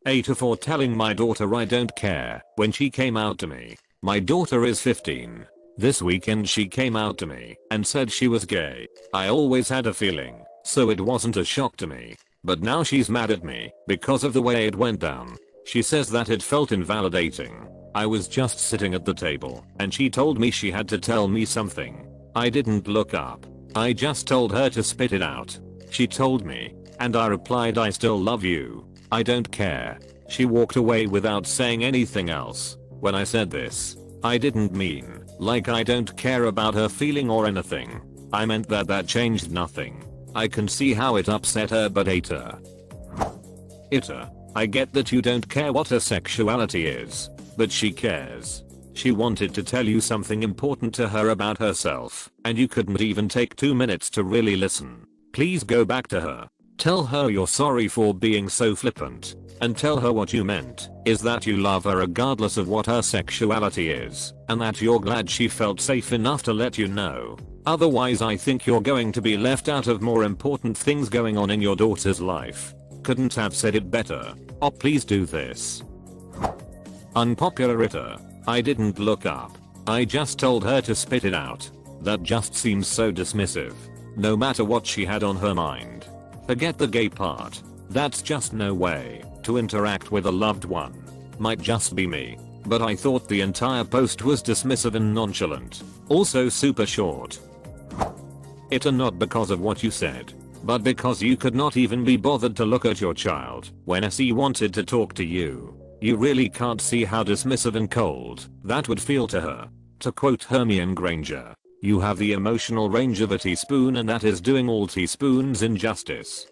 AITA for telling my daughter I don't care when she came out to me. My daughter is 15. This weekend she came out to me and said she was gay. I always had a feeling, so it wasn't a shock to me. But now she's mad at me because of the way it went down. She says that it felt invalidating. I was just sitting at the table and she told me she had to tell me something. I didn't look up. I just told her to spit it out. She told me, and I replied, I still love you. I don't care. She walked away without saying anything else. When I said this, I didn't mean like I don't care about her feeling or anything. I meant that changed nothing. I can see how it upset her, but AITA, I get that you don't care what her sexuality is, but she cares. She wanted to tell you something important to her about herself, and you couldn't even take 2 minutes to really listen. Please go back to her. Tell her you're sorry for being so flippant, and tell her what you meant is that you love her regardless of what her sexuality is, and that you're glad she felt safe enough to let you know. Otherwise I think you're going to be left out of more important things going on in your daughter's life. Couldn't have said it better. Oh, please do this. Unpopular AITA. I didn't look up. I just told her to spit it out. That just seems so dismissive. No matter what she had on her mind. Forget the gay part. That's just no way to interact with a loved one. Might just be me, but I thought the entire post was dismissive and nonchalant. Also super short. AITA, not because of what you said, but because you could not even be bothered to look at your child when SE wanted to talk to you. You really can't see how dismissive and cold that would feel to her. To quote Hermione Granger, you have the emotional range of a teaspoon, and that is doing all teaspoons injustice.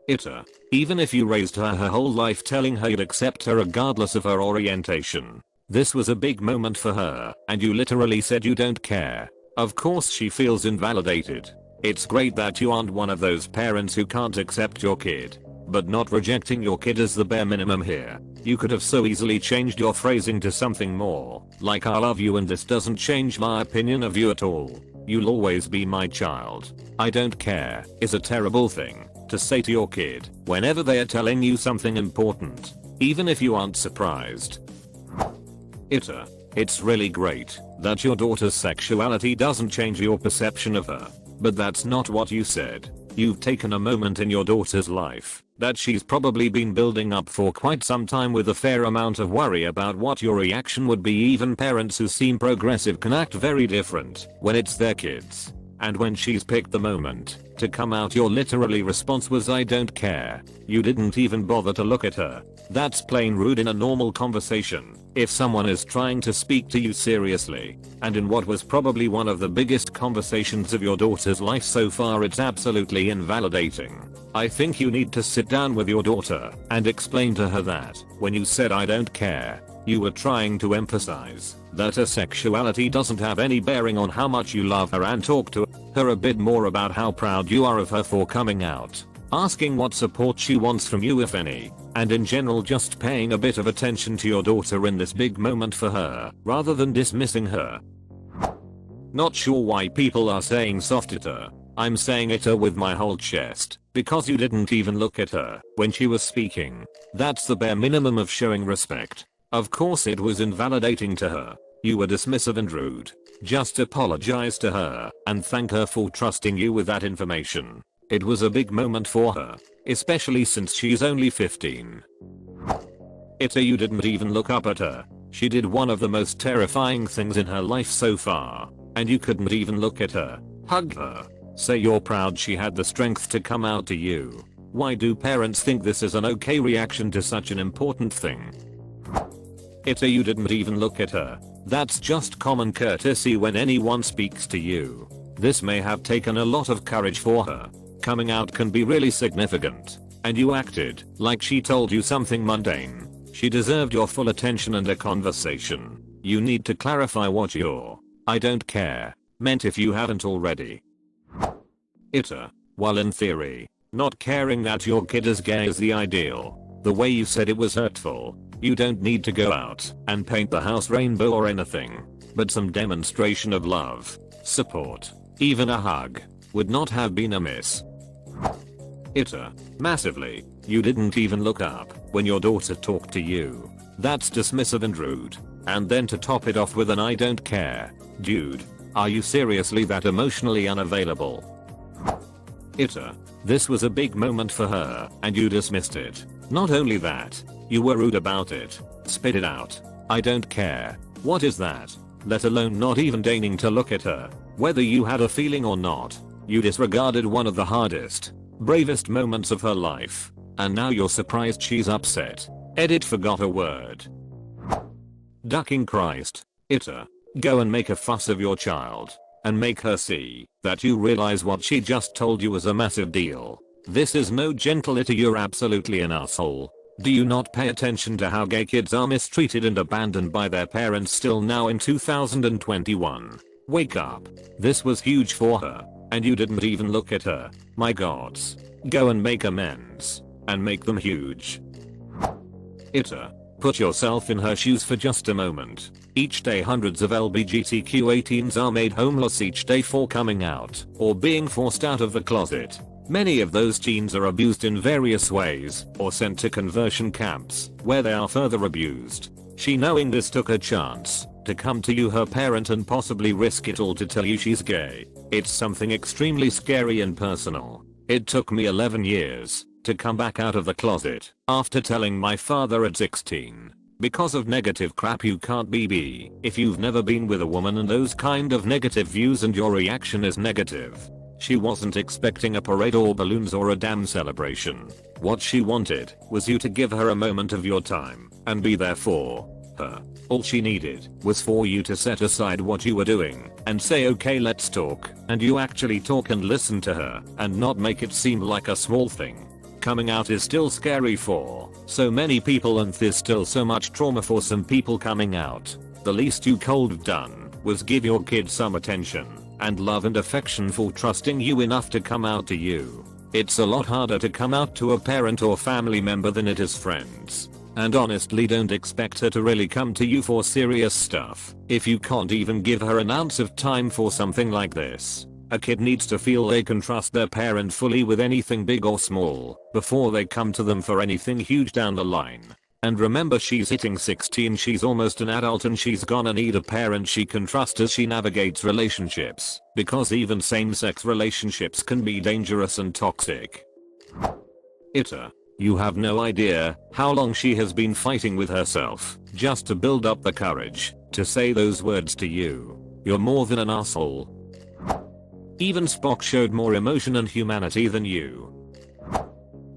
AITA, even if you raised her whole life telling her you'd accept her regardless of her orientation, this was a big moment for her, and you literally said you don't care. Of course she feels invalidated. It's great that you aren't one of those parents who can't accept your kid, but not rejecting your kid is the bare minimum here. You could have so easily changed your phrasing to something more like I love you and this doesn't change my opinion of you at all. You'll always be my child. I don't care is a terrible thing to say to your kid whenever they are telling you something important, even if you aren't surprised. AITA, it's really great that your daughter's sexuality doesn't change your perception of her, but that's not what you said. You've taken a moment in your daughter's life that she's probably been building up for quite some time with a fair amount of worry about what your reaction would be. Even parents who seem progressive can act very different when it's their kids. And when she's picked the moment to come out, your literally response was I don't care. You didn't even bother to look at her. That's plain rude in a normal conversation. If someone is trying to speak to you seriously, and in what was probably one of the biggest conversations of your daughter's life so far, it's absolutely invalidating. I think you need to sit down with your daughter and explain to her that when you said I don't care, you were trying to emphasize that her sexuality doesn't have any bearing on how much you love her, and talk to her a bit more about how proud you are of her for coming out. Asking what support she wants from you, if any, and in general just paying a bit of attention to your daughter in this big moment for her, rather than dismissing her. Not sure why people are saying soft AITA. I'm saying AITA with my whole chest, because you didn't even look at her when she was speaking. That's the bare minimum of showing respect. Of course it was invalidating to her. You were dismissive and rude. Just apologize to her and thank her for trusting you with that information. It was a big moment for her, especially since she's only 15. AITA, you didn't even look up at her. She did one of the most terrifying things in her life so far, and you couldn't even look at her, hug her, say you're proud she had the strength to come out to you. Why do parents think this is an okay reaction to such an important thing? AITA, you didn't even look at her. That's just common courtesy when anyone speaks to you. This may have taken a lot of courage for her. Coming out can be really significant, and you acted like she told you something mundane. She deserved your full attention and a conversation. You need to clarify what your I don't care meant if you haven't already. AITA, while in theory, not caring that your kid is gay is the ideal, the way you said it was hurtful. You don't need to go out and paint the house rainbow or anything, but some demonstration of love, support, even a hug, would not have been amiss. ITA. Massively. You didn't even look up when your daughter talked to you. That's dismissive and rude. And then to top it off with an "I don't care." Dude, are you seriously that emotionally unavailable? ITA. This was a big moment for her, and you dismissed it. Not only that, you were rude about it. Spit it out. "I don't care." What is that? Let alone not even deigning to look at her. Whether you had a feeling or not, you disregarded one of the hardest, bravest moments of her life. And now you're surprised she's upset. Edit forgot a word. Ducking Christ. ITA. Go and make a fuss of your child. And make her see that you realize what she just told you was a massive deal. This is no gentle ITA, you're absolutely an asshole. Do you not pay attention to how gay kids are mistreated and abandoned by their parents still now in 2021? Wake up. This was huge for her, and you didn't even look at her. My gods. Go and make amends. And make them huge. ITA. Put yourself in her shoes for just a moment. Each day hundreds of LGBTQA teens are made homeless each day for coming out or being forced out of the closet. Many of those teens are abused in various ways or sent to conversion camps where they are further abused. She, knowing this, took a chance to come to you, her parent, and possibly risk it all to tell you she's gay. It's something extremely scary and personal. It took me 11 years to come back out of the closet after telling my father at 16. Because of negative crap you can't be. If you've never been with a woman and those kind of negative views and your reaction is negative. She wasn't expecting a parade or balloons or a damn celebration. What she wanted was you to give her a moment of your time and be there for her. All she needed was for you to set aside what you were doing and say, "Okay, let's talk," and you actually talk and listen to her and not make it seem like a small thing. Coming out is still scary for so many people, and there's still so much trauma for some people coming out. The least you could have done was give your kid some attention and love and affection for trusting you enough to come out to you. It's a lot harder to come out to a parent or family member than it is friends. And honestly, don't expect her to really come to you for serious stuff if you can't even give her an ounce of time for something like this. A kid needs to feel they can trust their parent fully with anything big or small before they come to them for anything huge down the line. And remember, she's hitting 16, she's almost an adult, and she's gonna need a parent she can trust as she navigates relationships, because even same-sex relationships can be dangerous and toxic. ITA. You have no idea how long she has been fighting with herself just to build up the courage to say those words to you. You're more than an asshole. Even Spock showed more emotion and humanity than you.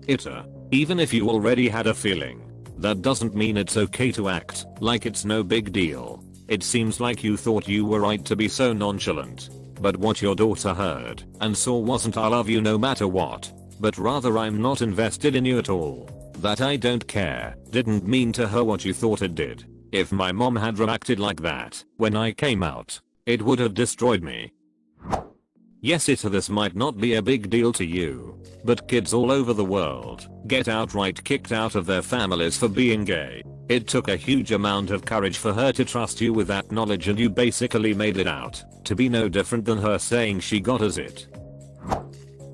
ITA. Even if you already had a feeling, that doesn't mean it's okay to act like it's no big deal. It seems like you thought you were right to be so nonchalant. But what your daughter heard and saw wasn't "I love you no matter what," but rather "I'm not invested in you at all." That "I don't care" didn't mean to her what you thought it did. If my mom had reacted like that when I came out, it would have destroyed me. Yes, ITA, this might not be a big deal to you, but kids all over the world get outright kicked out of their families for being gay. It took a huge amount of courage for her to trust you with that knowledge, and you basically made it out to be no different than her saying she got us it.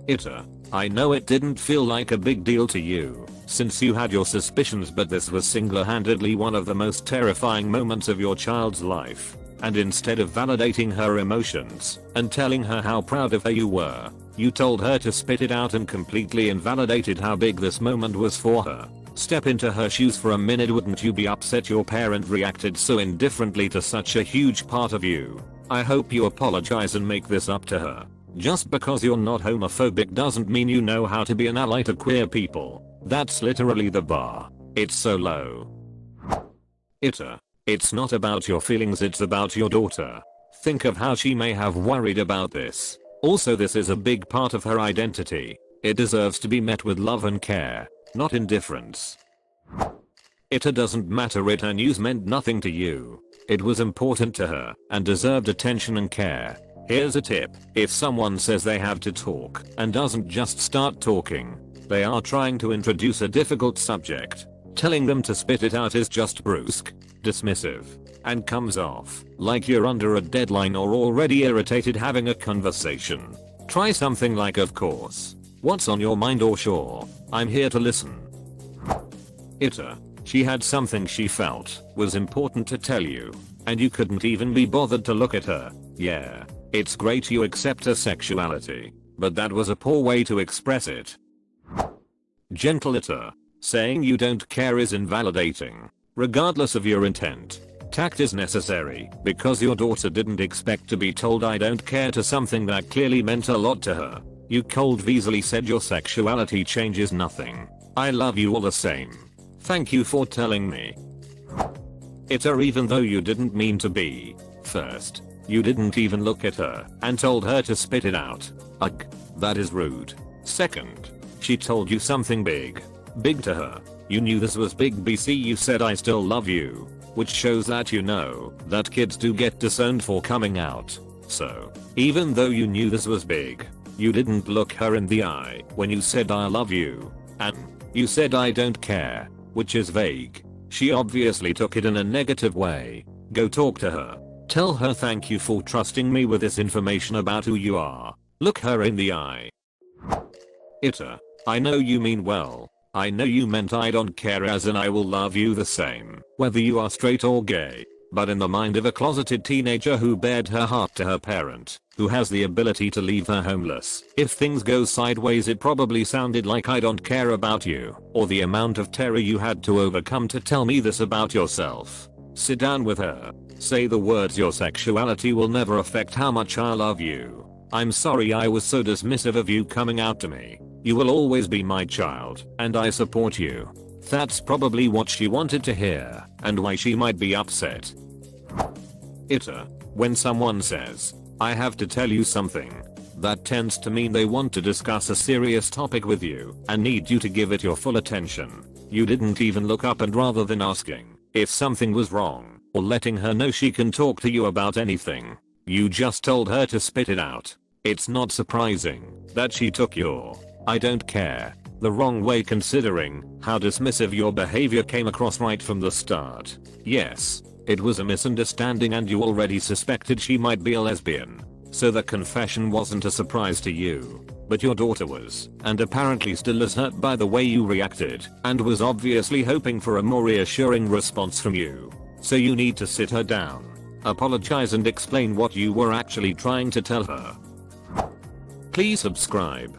ITA. I know it didn't feel like a big deal to you since you had your suspicions, but this was single-handedly one of the most terrifying moments of your child's life. And instead of validating her emotions and telling her how proud of her you were, you told her to spit it out and completely invalidated how big this moment was for her. Step into her shoes for a minute. Wouldn't you be upset your parent reacted so indifferently to such a huge part of you? I hope you apologize and make this up to her. Just because you're not homophobic doesn't mean you know how to be an ally to queer people. That's literally the bar. It's so low. ITA. It's not about your feelings, it's about your daughter. Think of how she may have worried about this. Also, this is a big part of her identity. It deserves to be met with love and care, not indifference. ITA doesn't matter if her news meant nothing to you. It was important to her and deserved attention and care. Here's a tip: if someone says they have to talk and doesn't just start talking, they are trying to introduce a difficult subject. Telling them to spit it out is just brusque, dismissive, and comes off like you're under a deadline or already irritated having a conversation. Try something like "of course," What's on your mind? Or sure, I'm here to listen. YTA. She had something she felt was important to tell you, and you couldn't even be bothered to look at her. Yeah, it's great you accept her sexuality, but that was a poor way to express it. Gentle YTA. Saying you don't care is invalidating, regardless of your intent. Tact is necessary because your daughter didn't expect to be told I don't care to something that clearly meant a lot to her. You cold easily said your sexuality changes nothing. I love you all the same. Thank you for telling me. YTA. Even though you didn't mean to be. First, you didn't even look at her and told her to spit it out. Ugh, that is rude. Second, she told you something big to her. You knew this was big BC. You said I still love you, which shows that you know that kids do get disowned for coming out. So, even though you knew this was big, you didn't look her in the eye when you said I love you. And you said I don't care, which is vague. She obviously took it in a negative way. Go talk to her. Tell her thank you for trusting me with this information about who you are. Look her in the eye. YTA. I know you mean well. I know you meant I don't care as in I will love you the same, whether you are straight or gay. But in the mind of a closeted teenager who bared her heart to her parent, who has the ability to leave her homeless, if things go sideways it probably sounded like I don't care about you, or the amount of terror you had to overcome to tell me this about yourself. Sit down with her. Say the words your sexuality will never affect how much I love you. I'm sorry I was so dismissive of you coming out to me. You will always be my child, and I support you. That's probably what she wanted to hear, and why she might be upset. YTA. When someone says, I have to tell you something, that tends to mean they want to discuss a serious topic with you and need you to give it your full attention. You didn't even look up, and rather than asking if something was wrong or letting her know she can talk to you about anything, you just told her to spit it out. It's not surprising that she took your I don't care the wrong way, considering how dismissive your behavior came across right from the start. Yes, it was a misunderstanding and you already suspected she might be a lesbian, so the confession wasn't a surprise to you. But your daughter was, and apparently still is, hurt by the way you reacted, and was obviously hoping for a more reassuring response from you. So you need to sit her down, apologize and explain what you were actually trying to tell her. Please subscribe.